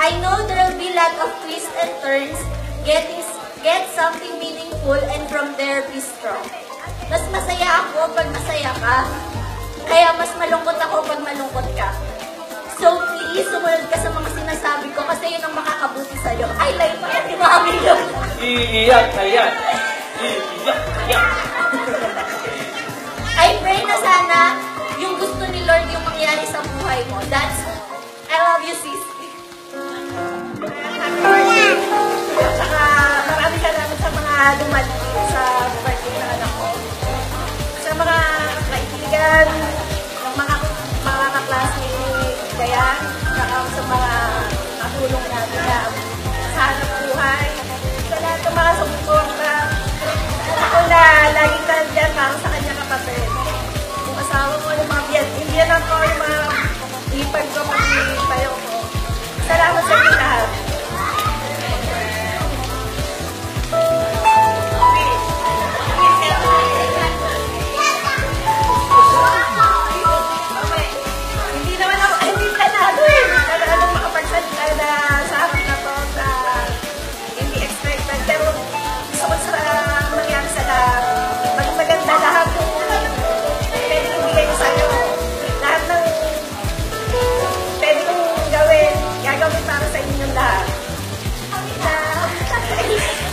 I know there will be lot of twists and turns. Get something meaningful and from there be strong. Mas masaya ako pag masaya ka. Kaya mas malungkot ako pag malungkot ka. So please, sumunod ka sa mga sinasabi ko kasi yun ang makakabuti sa'yo. Ay, like pa yan, di ba kami yun? Iiyak na yan. Iiyak na yan. I pray na sana yung gusto ni Lord yung mangyari sa buhay mo. That's, I love you, sis. At saka maraming salamat sa mga dumating sa birthday ng anak ko. Sa mga kaibigan, ng mga kaklase ni Dayan, saka sa mga katulong natin na sa hanap buhay. Sa lahat ng mga sumuporta, ako na laging nandiyan para sa kanya kapatid. Yung asawa ko, yung mga biyan ako, yung mga ipag ko, mga tayo ko. Salamat sa inyo lahat.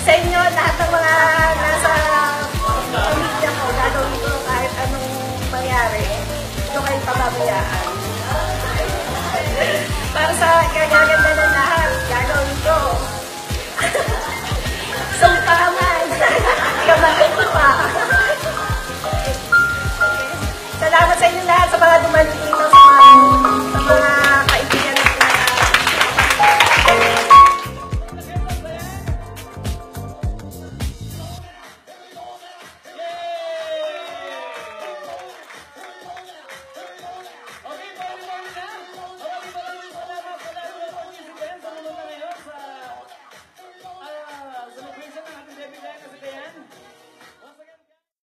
Sa inyo, lahat ng mga nasa pamilya ko, gagawin ko kahit anong mangyari. Ito kayong pababayaan. Para sa kagaganda ng lahat, gagawin ko. So, paman. Ikaw ba?